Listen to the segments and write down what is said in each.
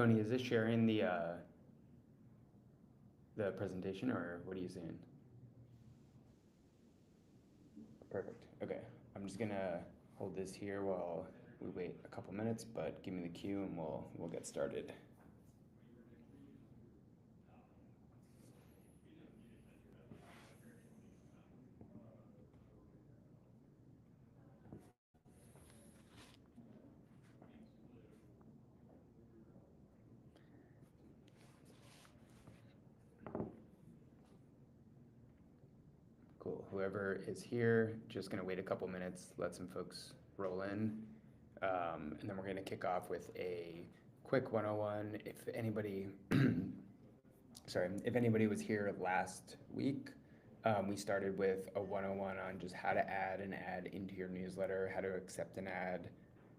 Tony, is this sharing the presentation, or what are you seeing? Perfect. Okay. I'm just gonna hold this here while we wait a couple minutes, but give me the cue and we'll get started. Cool. Whoever is here, just gonna wait a couple minutes, let some folks roll in, and then we're gonna kick off with a quick 101. If anybody, sorry, if anybody was here last week, we started with a 101 on just how to add an ad into your newsletter, how to accept an ad,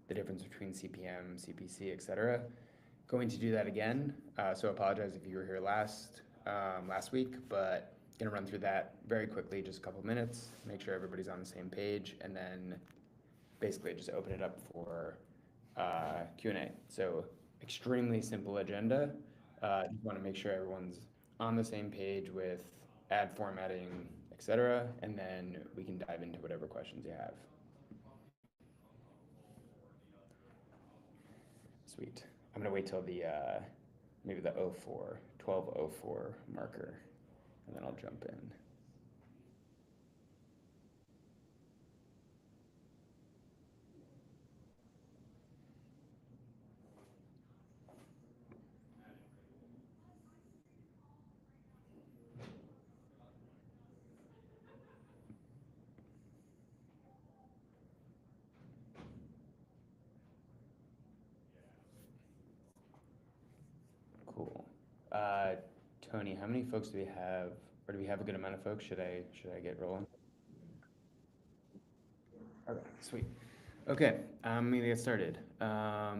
the difference between CPM, CPC, etc. Going to do that again. So apologize if you were here last week, but gonna run through that very quickly, just a couple minutes, make sure everybody's on the same page, and then basically just open it up for Q&A. So extremely simple agenda. Just want to make sure everyone's on the same page with ad formatting, etc., and then we can dive into whatever questions you have. Sweet. I'm gonna wait till the maybe the 1204 marker, and then I'll jump in. Cool. Tony, how many folks do we have, or do we have a good amount of folks? Should I get rolling? Okay, sweet. Okay, I'm gonna get started. All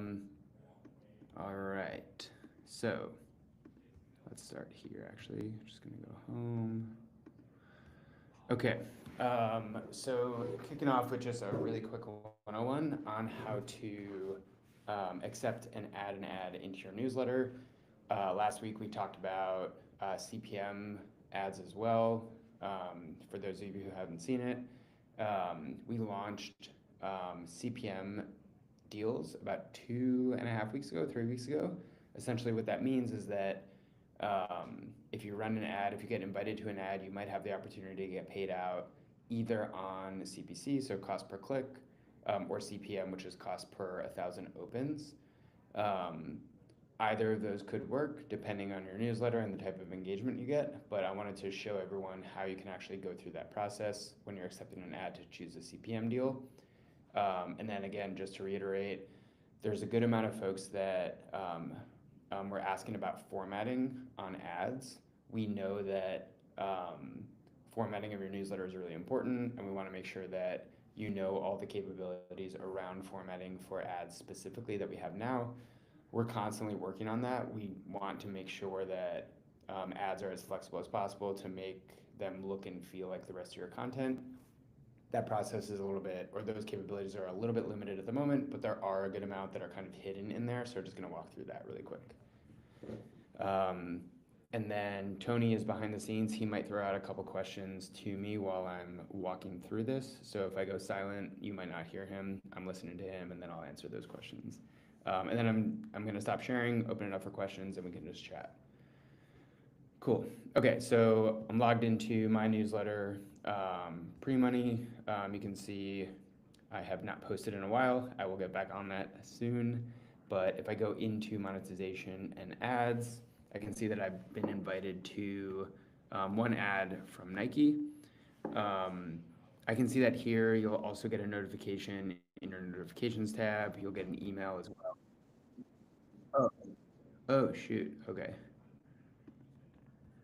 right, so let's start here. Actually, just gonna go home. Okay, so kicking off with just a really quick 101 on how to accept and add an ad into your newsletter. Last week we talked about CPM ads as well. For those of you who haven't seen it, we launched CPM deals about 2.5 weeks ago, 3 weeks ago. Essentially, what that means is that if you run an ad, if you get invited to an ad, you might have the opportunity to get paid out either on CPC, so cost per click, or CPM, which is cost per 1,000 opens. Either of those could work depending on your newsletter and the type of engagement you get, but I wanted to show everyone how you can actually go through that process when you're accepting an ad to choose a CPM deal. And then again, just to reiterate, there's a good amount of folks that were asking about formatting on ads. We know that formatting of your newsletter is really important, and we want to make sure that you know all the capabilities around formatting for ads specifically that we have now. We're constantly working on that. We want to make sure that ads are as flexible as possible to make them look and feel like the rest of your content. That process is a little bit, or those capabilities are a little bit limited at the moment, but there are a good amount that are kind of hidden in there. So we're just going to walk through that really quick. And then Tony is behind the scenes. He might throw out a couple questions to me while I'm walking through this. So if I go silent, you might not hear him. I'm listening to him, and then I'll answer those questions. And then I'm going to stop sharing, open it up for questions, and we can just chat. Cool. Okay, so I'm logged into my newsletter, pre-money. You can see I have not posted in a while. I will get back on that soon. But if I go into monetization and ads, I can see that I've been invited to one ad from Nike. I can see that here. You'll also get a notification in your notifications tab. You'll get an email as well. Oh, oh shoot. Okay.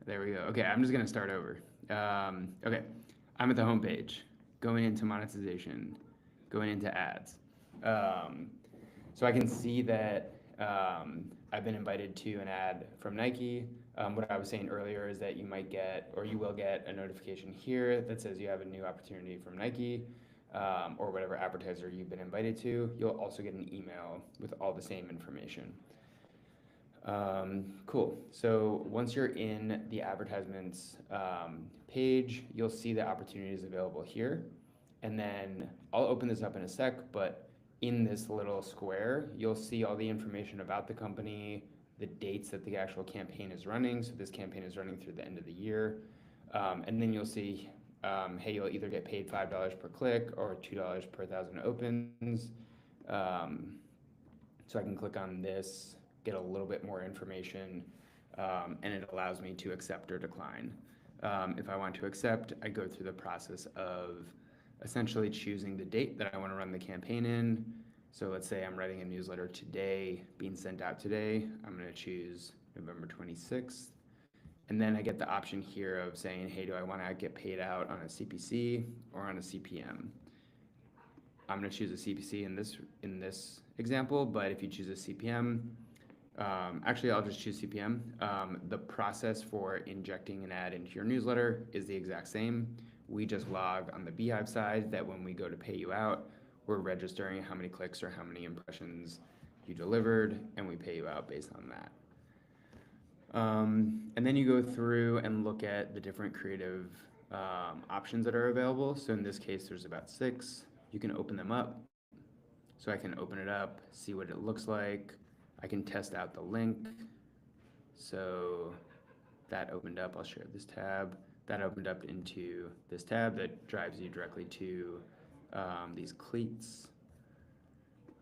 There we go. Okay, I'm just gonna start over. Okay, I'm at the home page, going into monetization, going into ads. So I can see that I've been invited to an ad from Nike. What I was saying earlier is that you might get, or you will get, a notification here that says you have a new opportunity from Nike, or whatever advertiser you've been invited to. You'll also get an email with all the same information. Cool. So once you're in the advertisements page, you'll see the opportunities available here. And then I'll open this up in a sec, but in this little square, you'll see all the information about the company, the dates that the actual campaign is running. So this campaign is running through the end of the year. And then you'll see, hey, you'll either get paid $5 per click or $2 per 1,000 opens. So I can click on this, get a little bit more information, and it allows me to accept or decline. If I want to accept, I go through the process of essentially choosing the date that I want to run the campaign in. So let's say I'm writing a newsletter today, being sent out today. I'm going to choose November 26th. And then I get the option here of saying, hey, do I want to get paid out on a CPC or on a CPM? I'm going to choose a CPC in this example, but if you choose a CPM, actually I'll just choose CPM. The process for injecting an ad into your newsletter is the exact same. We just log on the beehiiv side that when we go to pay you out, we're registering how many clicks or how many impressions you delivered, and we pay you out based on that. And then you go through and look at the different creative options that are available. So in this case, there's about 6. You can open them up. So I can open it up, see what it looks like. I can test out the link. So that opened up, I'll share this tab. That opened up into this tab that drives you directly to these cleats.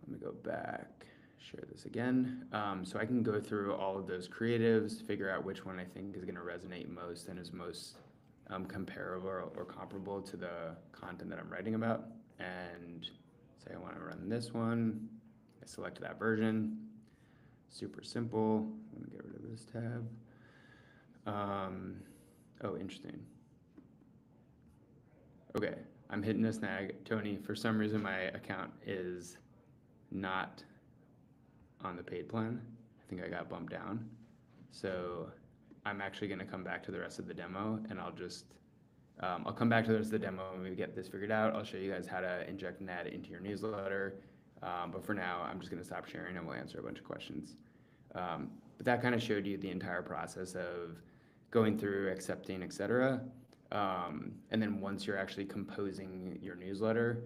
Let me go back, share this again. So I can go through all of those creatives, figure out which one I think is gonna resonate most and is most comparable or comparable to the content that I'm writing about. And say I wanna run this one. I select that version. Super simple. Let me get rid of this tab. Oh, interesting. Okay, I'm hitting a snag. Tony, for some reason my account is not on the paid plan. I think I got bumped down. So I'm actually gonna come back to the rest of the demo and I'll come back to the rest of the demo when we get this figured out. I'll show you guys how to inject an ad into your newsletter. But for now, I'm just gonna stop sharing and we'll answer a bunch of questions. But that kind of showed you the entire process of going through, accepting, etc. And then once you're actually composing your newsletter,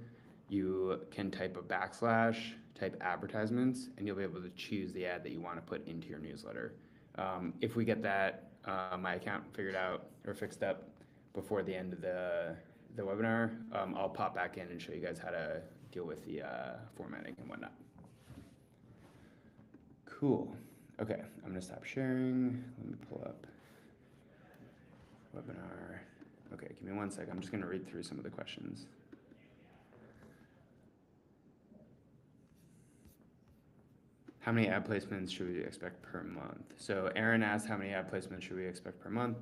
you can type a backslash, type advertisements, and you'll be able to choose the ad that you want to put into your newsletter. If we get that, my account figured out or fixed up before the end of the webinar, I'll pop back in and show you guys how to deal with the formatting and whatnot. Cool. Okay, I'm gonna stop sharing. Let me pull up webinar. Okay, give me 1 second. I'm just gonna read through some of the questions. How many ad placements should we expect per month? So Aaron asked, how many ad placements should we expect per month?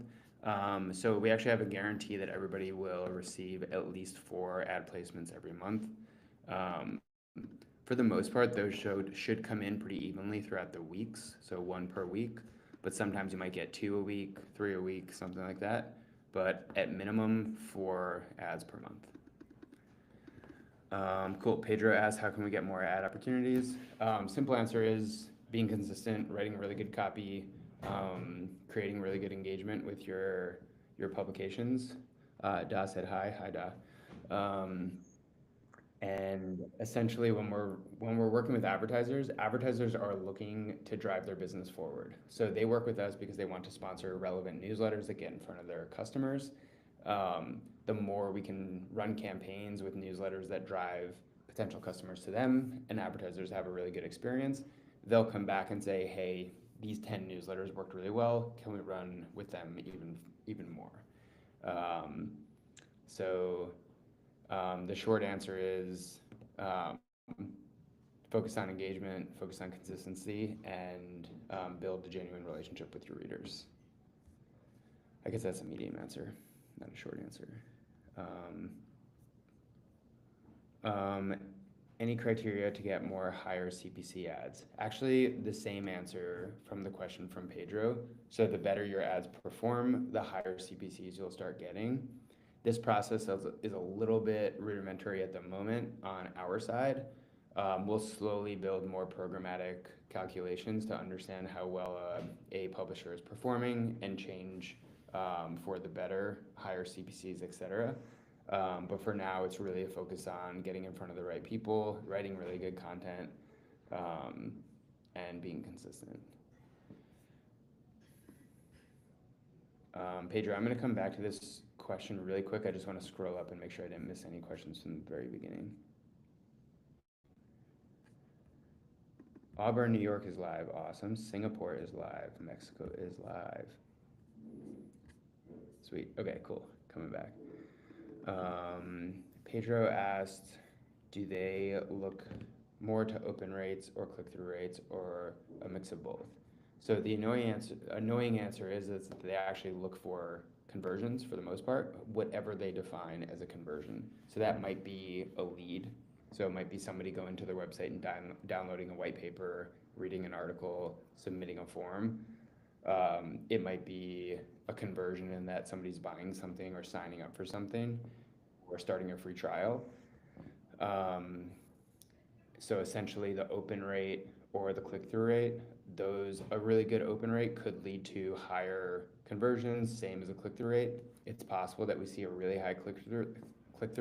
So we actually have a guarantee that everybody will receive at least 4 ad placements every month. For the most part, those should come in pretty evenly throughout the weeks, so 1 per week, but sometimes you might get 2 a week, 3 a week, something like that, but at minimum 4 ads per month. Cool. Pedro asked, how can we get more ad opportunities? Simple answer is being consistent, writing really good copy, creating really good engagement with your publications. Da said hi. Hi, Da. And essentially when we're working with advertisers are looking to drive their business forward. So they work with us because they want to sponsor relevant newsletters that get in front of their customers. The more we can run campaigns with newsletters that drive potential customers to them and advertisers have a really good experience, they'll come back and say, hey, these 10 newsletters worked really well. Can we run with them even more? The short answer is focus on engagement, focus on consistency, and build a genuine relationship with your readers. I guess that's a medium answer, not a short answer. Any criteria to get more higher CPC ads? Actually, the same answer from the question from Pedro. So the better your ads perform, the higher CPCs you'll start getting. This process is a little bit rudimentary at the moment on our side. We'll slowly build more programmatic calculations to understand how well a publisher is performing and change for the better, higher CPCs, et cetera. But for now, it's really a focus on getting in front of the right people, writing really good content, and being consistent. Pedro, I'm going to come back to this question really quick. I just want to scroll up and make sure I didn't miss any questions from the very beginning. Auburn, New York is live. Awesome. Singapore is live. Mexico is live. Sweet. Okay, cool. Coming back. Pedro asked, do they look more to open rates or click-through rates or a mix of both? So the annoying answer is that they actually look for conversions for the most part, whatever they define as a conversion. So that might be a lead. So it might be somebody going to their website and downloading a white paper, reading an article, submitting a form. It might be a conversion in that somebody's buying something or signing up for something or starting a free trial. So essentially the open rate or the click-through rate, a really good open rate could lead to higher conversions, same as a click-through rate. It's possible that we see a really high click-through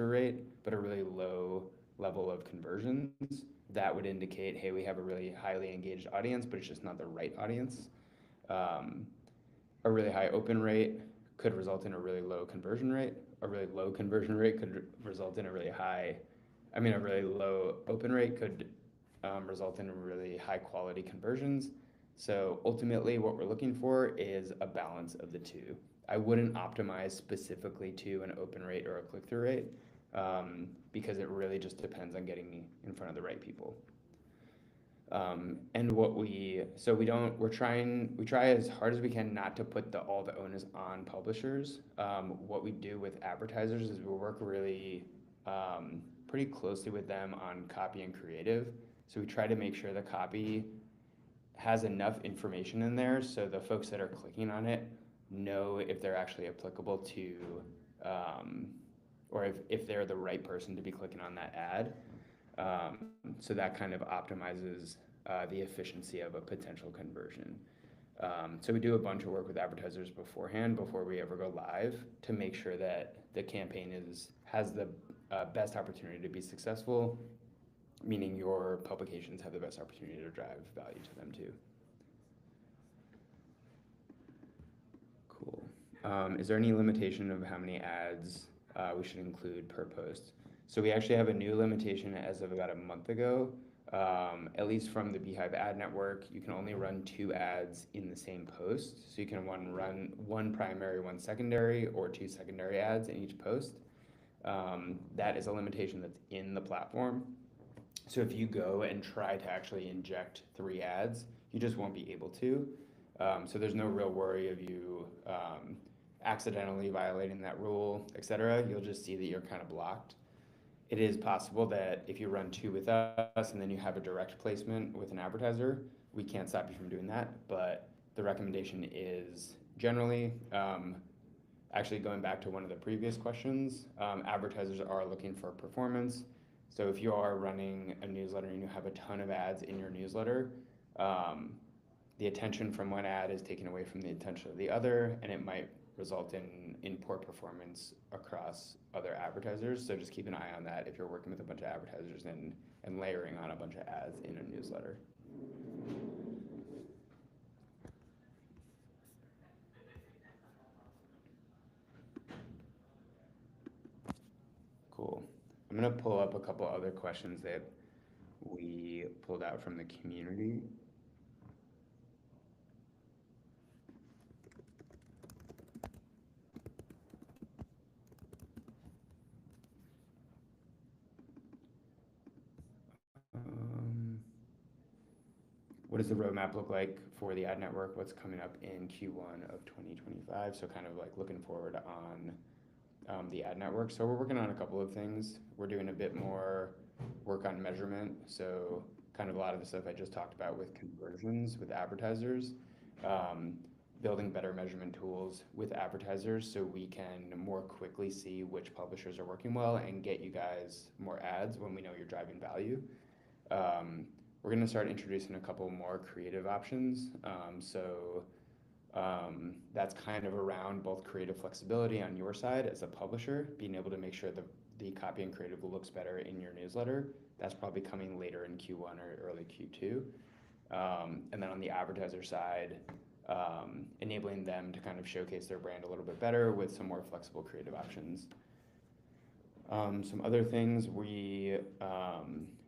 rate, but a really low level of conversions. That would indicate, hey, we have a really highly engaged audience, but it's just not the right audience. A really high open rate could result in a really low conversion rate. A really low conversion rate could result in a really low open rate could result in really high quality conversions. So ultimately what we're looking for is a balance of the two. I wouldn't optimize specifically to an open rate or a click-through rate because it really just depends on getting in front of the right people. And we try as hard as we can not to put all the onus on publishers. What we do with advertisers is we work really pretty closely with them on copy and creative. So we try to make sure the copy has enough information in there so the folks that are clicking on it know if they're actually applicable to, or if they're the right person to be clicking on that ad. So that kind of optimizes the efficiency of a potential conversion. So we do a bunch of work with advertisers beforehand, before we ever go live, to make sure that the campaign has the best opportunity to be successful, meaning your publications have the best opportunity to drive value to them too. Cool. Is there any limitation of how many ads we should include per post? So we actually have a new limitation as of about a month ago. At least from the beehiiv ad network, you can only run 2 ads in the same post. So you can run one primary, one secondary, or 2 secondary ads in each post. That is a limitation that's in the platform. So if you go and try to actually inject 3 ads, you just won't be able to. So there's no real worry of you accidentally violating that rule, et cetera. You'll just see that you're kind of blocked. It is possible that if you run 2 with us and then you have a direct placement with an advertiser, we can't stop you from doing that. But the recommendation is generally, actually going back to one of the previous questions, advertisers are looking for performance. So if you are running a newsletter and you have a ton of ads in your newsletter, the attention from one ad is taken away from the attention of the other, and it might result in poor performance across other advertisers. So just keep an eye on that if you're working with a bunch of advertisers and layering on a bunch of ads in a newsletter. Cool. I'm gonna pull up a couple other questions that we pulled out from the community. What does the roadmap look like for the ad network? What's coming up in Q1 of 2025? So kind of like looking forward on the ad network. So we're working on a couple of things. We're doing a bit more work on measurement. So kind of a lot of the stuff I just talked about with conversions with advertisers, building better measurement tools with advertisers so we can more quickly see which publishers are working well and get you guys more ads when we know you're driving value. We're gonna start introducing a couple more creative options. That's kind of around both creative flexibility on your side as a publisher, being able to make sure the copy and creative looks better in your newsletter. That's probably coming later in Q1 or early Q2. And then on the advertiser side, enabling them to kind of showcase their brand a little bit better with some more flexible creative options. Some other things, we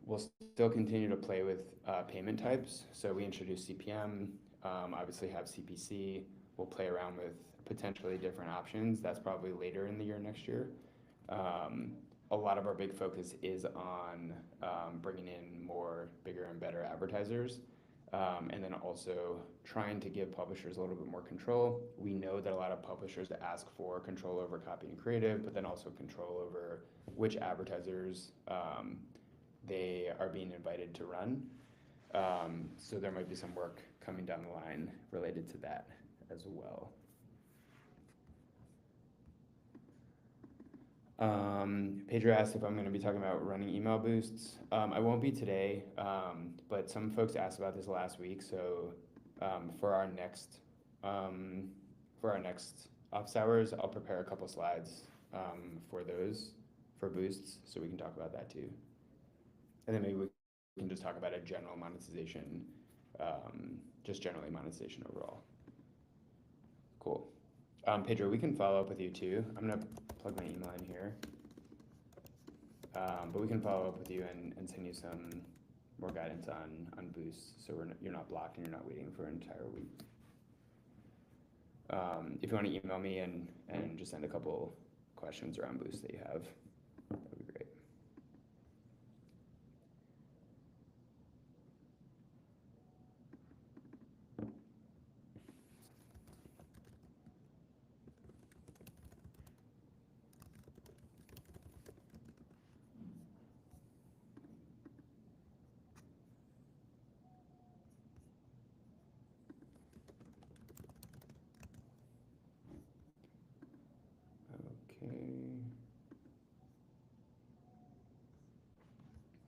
will still continue to play with payment types. So we introduced CPM, obviously have CPC. We'll play around with potentially different options. That's probably later in the year next year. A lot of our big focus is on bringing in more bigger and better advertisers. And then also trying to give publishers a little bit more control. We know that a lot of publishers ask for control over copy and creative, but then also control over which advertisers they are being invited to run. So there might be some work coming down the line related to that as well. Pedro asked if I'm going to be talking about running email boosts. I won't be today, but some folks asked about this last week. So for our next office hours, I'll prepare a couple slides for boosts, so we can talk about that too. And then maybe we can just talk about a general monetization, just generally monetization overall. Cool. Pedro, we can follow up with you too. I'm gonna plug my email in here. But we can follow up with you and send you some more guidance on boosts, so you're not blocked and you're not waiting for an entire week. If you want to email me and just send a couple questions around boosts that you have, that would be great.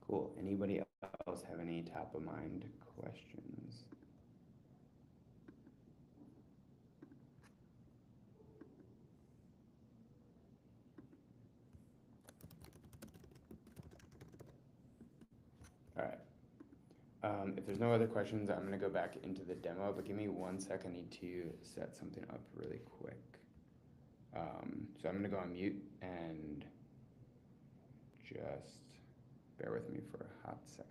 Cool. Anybody else have any top of mind questions? All right. If there's no other questions, I'm gonna go back into the demo, but give me 1 second. I need to set something up really quick. So I'm gonna go on mute and just bear with me for a hot second.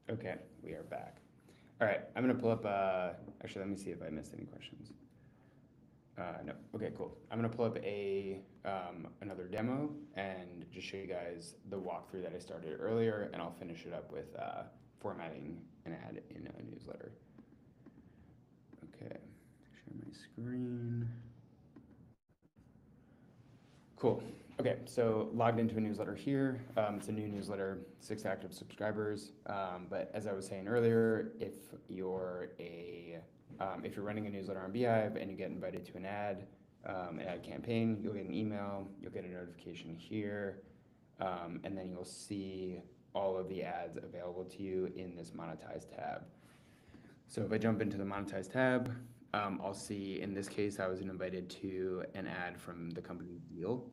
Okay, we are back. All right, I'm gonna pull up, actually, let me see if I missed any questions. No, okay, cool. I'm gonna pull up another demo and just show you guys the walkthrough that I started earlier, and I'll finish it up with formatting an ad in a newsletter. Okay, share my screen. Cool. Okay, so logged into a newsletter here. It's a new newsletter, 6 active subscribers. But as I was saying earlier, if you're running a newsletter on beehiiv and you get invited to an ad campaign, you'll get an email, you'll get a notification here, and then you'll see all of the ads available to you in this monetize tab. So if I jump into the monetize tab, I'll see, in this case, I was invited to an ad from the company Deal.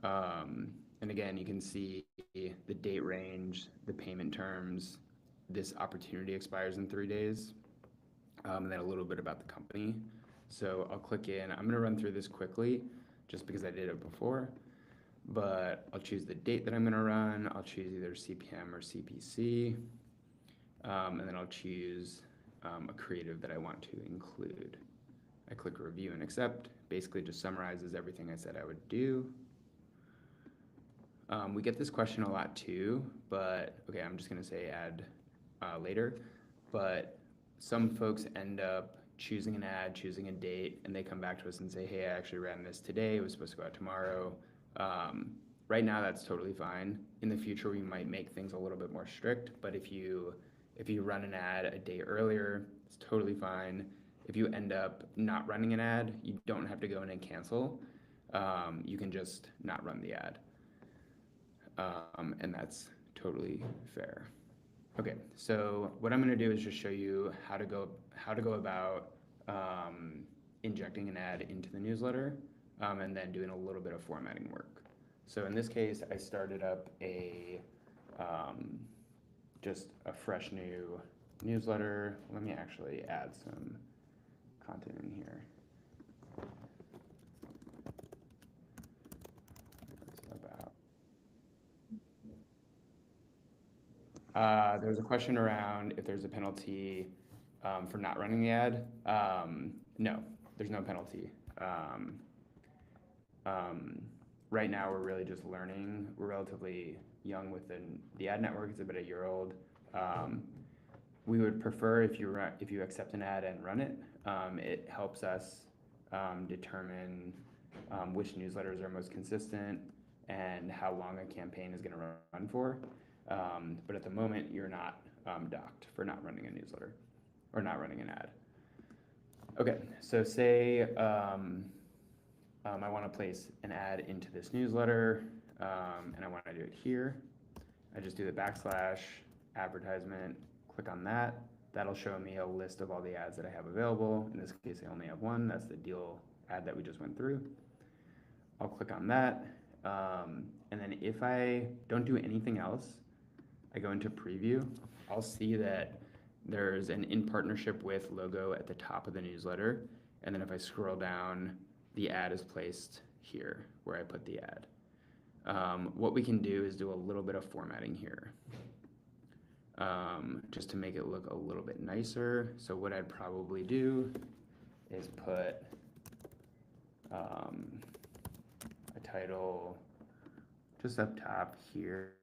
And again, you can see the date range, the payment terms. This opportunity expires in 3 days, and then a little bit about the company. So I'll click in. I'm going to run through this quickly just because I did it before, but I'll choose the date that I'm going to run. I'll choose either CPM or CPC, and then I'll choose a creative that I want to include. I click review and accept. Basically just summarizes everything I said I would do. We get this question a lot too, but okay, I'm just gonna say add later. But some folks end up choosing an ad, choosing a date, and they come back to us and say, hey, I actually ran this today, it was supposed to go out tomorrow. Right now, that's totally fine. In the future, we might make things a little bit more strict, but if you run an ad a day earlier, it's totally fine. If you end up not running an ad, you don't have to go in and cancel. You can just not run the ad. And that's totally fair. Okay, so what I'm going to do is just show you how to go about injecting an ad into the newsletter, and then doing a little bit of formatting work. So in this case, I started up just a fresh new newsletter. Let me actually add some content in here. There's a question around if there's a penalty for not running the ad. No, there's no penalty. Right now, we're really just learning. We're relatively young within the ad network. It's about a year old. We would prefer if you accept an ad and run it. It helps us determine which newsletters are most consistent and how long a campaign is going to run for. But at the moment, you're not docked for not running a newsletter or not running an ad. Okay, so say I want to place an ad into this newsletter, and I want to do it here. I just do the / advertisement, click on that. That'll show me a list of all the ads that I have available. In this case, I only have one. That's the deal ad that we just went through. I'll click on that. And then if I don't do anything else, I go into preview. I'll see that there's an in partnership with logo at the top of the newsletter. And then if I scroll down, the ad is placed here where I put the ad. What we can do is do a little bit of formatting here, just to make it look a little bit nicer. So what I'd probably do is put a title just up top here.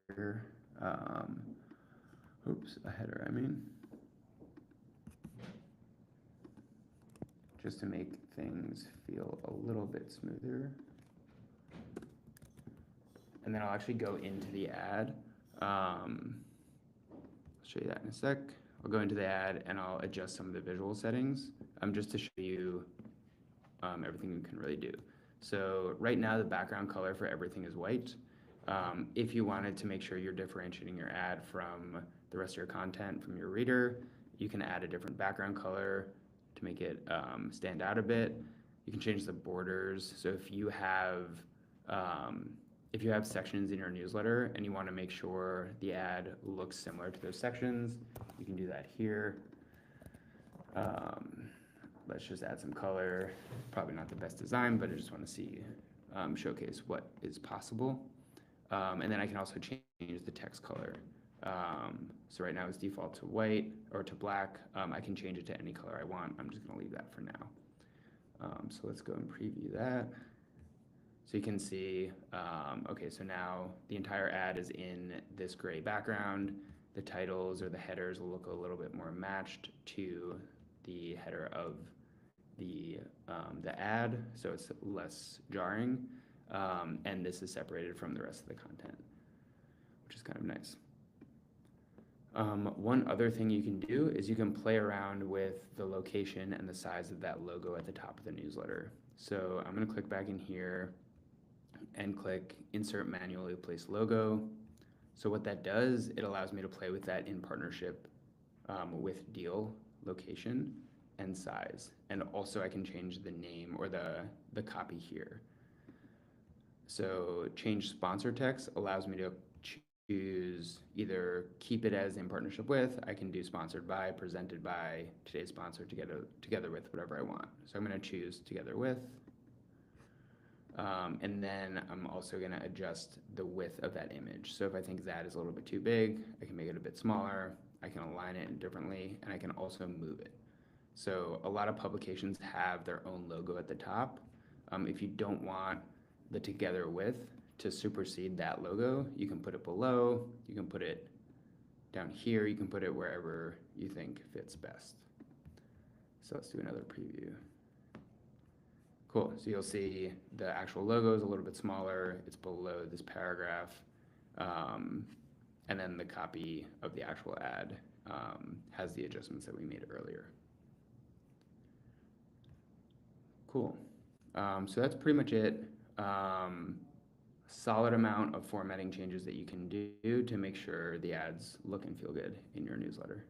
Oops, a header, I mean. Just to make things feel a little bit smoother. And then I'll actually go into the ad. I'll show you that in a sec. I'll go into the ad and I'll adjust some of the visual settings, just to show you everything you can really do. So right now the background color for everything is white. If you wanted to make sure you're differentiating your ad from the rest of your content from your reader, you can add a different background color to make it stand out a bit. You can change the borders. So if you have sections in your newsletter and you want to make sure the ad looks similar to those sections, you can do that here. Let's just add some color. Probably not the best design, but I just want to see, showcase what is possible. And then I can also change the text color. So right now it's default to white or to black. I can change it to any color I want. I'm just going to leave that for now. So let's go and preview that. So you can see, okay, so now the entire ad is in this gray background. The titles or the headers will look a little bit more matched to the header of the ad, so it's less jarring. and this is separated from the rest of the content, which is kind of nice. One other thing you can do is you can play around with the location and the size of that logo at the top of the newsletter. So I'm going to click back in here and click Insert Manually Place Logo. So what that does, it allows me to play with that in partnership with deal, location, and size. And also I can change the name or the copy here. So change sponsor text allows me to choose either keep it as in partnership with, I can do sponsored by, presented by, today's sponsor, together with, whatever I want. So I'm going to choose together with. And then I'm also going to adjust the width of that image. So if I think that is a little bit too big, I can make it a bit smaller, I can align it differently, and I can also move it. So a lot of publications have their own logo at the top. If you don't want the together with to supersede that logo, you can put it below, you can put it down here, you can put it wherever you think fits best. So let's do another preview. Cool, so you'll see the actual logo is a little bit smaller, it's below this paragraph, and then the copy of the actual ad has the adjustments that we made earlier. Cool, so that's pretty much it. Solid amount of formatting changes that you can do to make sure the ads look and feel good in your newsletter.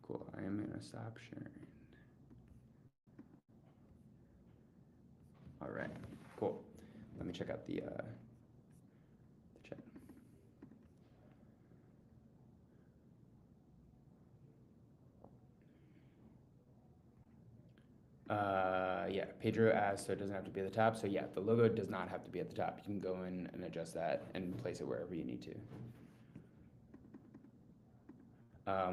Cool, I am gonna stop sharing. All right, cool. Let me check out the chat. Yeah, Pedro asked, so it doesn't have to be at the top. So yeah, the logo does not have to be at the top. You can go in and adjust that and place it wherever you need to.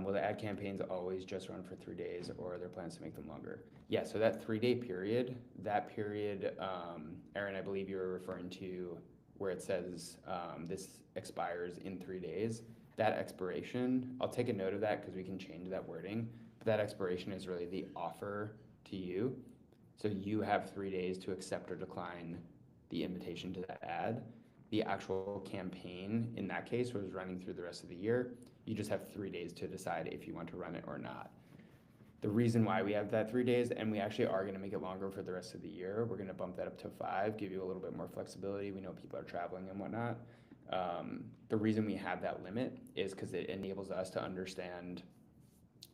Will the ad campaigns always just run for 3 days, or are there plans to make them longer? Yeah, so that 3-day period, Aaron, I believe you were referring to where it says this expires in 3 days. That expiration, I'll take a note of that because we can change that wording, but that expiration is really the offer to you. So you have 3 days to accept or decline the invitation to that ad. The actual campaign in that case was running through the rest of the year. You just have 3 days to decide if you want to run it or not. The reason why we have that 3 days, and we actually are going to make it longer for the rest of the year, we're going to bump that up to 5, give you a little bit more flexibility. We know people are traveling and whatnot. The reason we have that limit is because it enables us to understand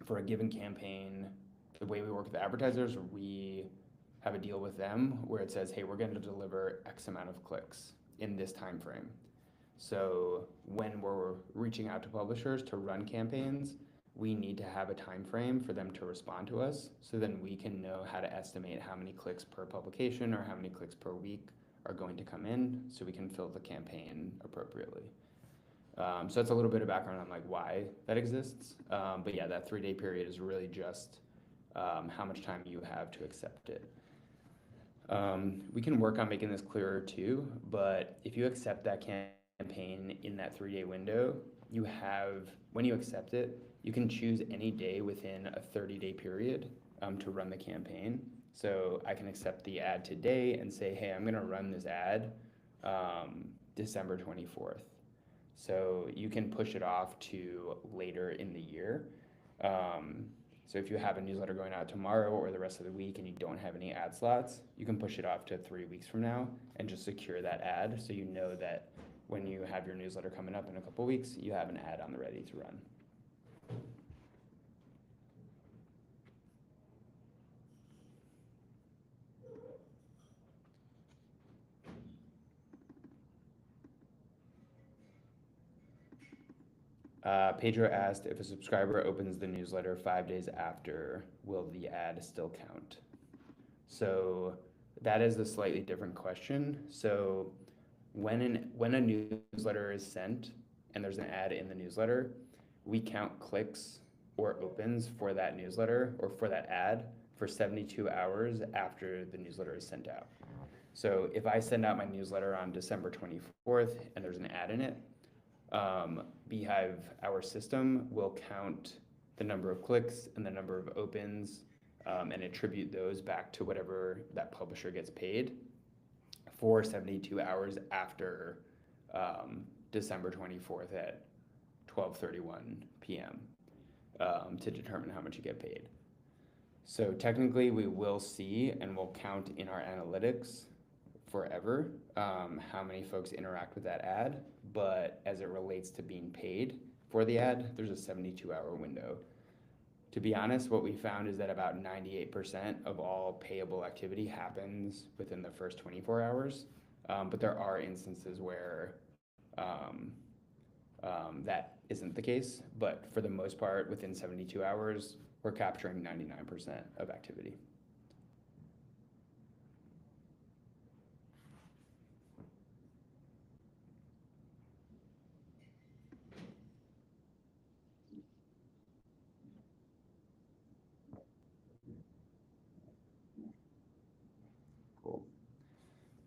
for a given campaign, the way we work with advertisers, we have a deal with them where it says, hey, we're going to deliver X amount of clicks in this time frame. So when we're reaching out to publishers to run campaigns, we need to have a time frame for them to respond to us, so then we can know how to estimate how many clicks per publication or how many clicks per week are going to come in, so we can fill the campaign appropriately. So that's a little bit of background on like why that exists. But yeah, that 3-day period is really just how much time you have to accept it. We can work on making this clearer too, but if you accept that campaign in that 3-day window, you have, when you accept it, you can choose any day within a 30-day period to run the campaign. So I can accept the ad today and say, hey, I'm gonna run this ad December 24th. So you can push it off to later in the year. So if you have a newsletter going out tomorrow or the rest of the week and you don't have any ad slots, you can push it off to 3 weeks from now and just secure that ad, so you know that when you have your newsletter coming up in a couple weeks, you have an ad on the ready to run. Pedro asked, if a subscriber opens the newsletter 5 days after, will the ad still count? So that is a slightly different question. So when a newsletter is sent and there's an ad in the newsletter, we count clicks or opens for that newsletter or for that ad for 72 hours after the newsletter is sent out. So if I send out my newsletter on December 24th and there's an ad in it, beehiiv, our system, will count the number of clicks and the number of opens and attribute those back to whatever that publisher gets paid. for 72 hours after December 24th at 12:31 p.m. To determine how much you get paid. So technically, we will see and we'll count in our analytics forever how many folks interact with that ad. But as it relates to being paid for the ad, there's a 72-hour window. To be honest, what we found is that about 98% of all payable activity happens within the first 24 hours. But there are instances where that isn't the case. But for the most part, within 72 hours, we're capturing 99% of activity.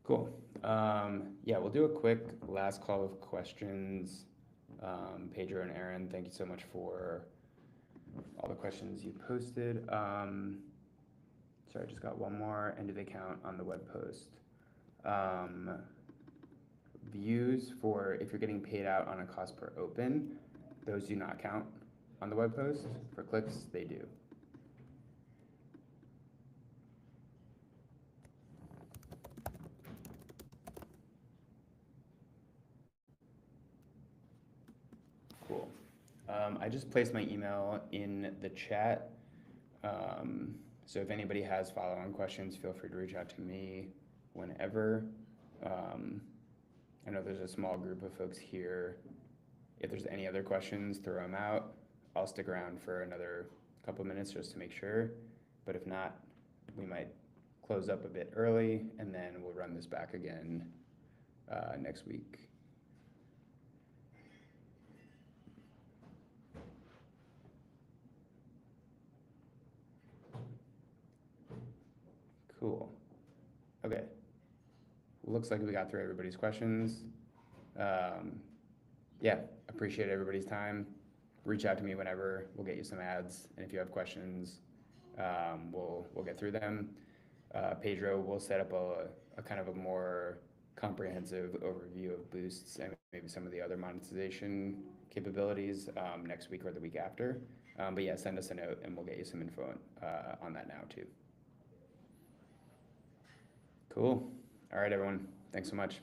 Cool. Yeah, we'll do a quick last call of questions. Pedro and Aaron, thank you so much for all the questions you posted. Sorry, I just got one more. And do they count on the web post? Views for if you're getting paid out on a cost per open, those do not count on the web post. For clicks, they do. Cool. I just placed my email in the chat. So if anybody has follow-on questions, feel free to reach out to me whenever. I know there's a small group of folks here. If there's any other questions, throw them out. I'll stick around for another couple minutes just to make sure. But if not, we might close up a bit early and then we'll run this back again next week. Cool. Okay. Looks like we got through everybody's questions. Yeah, appreciate everybody's time. Reach out to me whenever. We'll get you some ads. And if you have questions, we'll get through them. Pedro will set up a kind of a more comprehensive overview of Boosts and maybe some of the other monetization capabilities next week or the week after. But yeah, send us a note and we'll get you some info on that now too. Cool. All right, everyone. Thanks so much.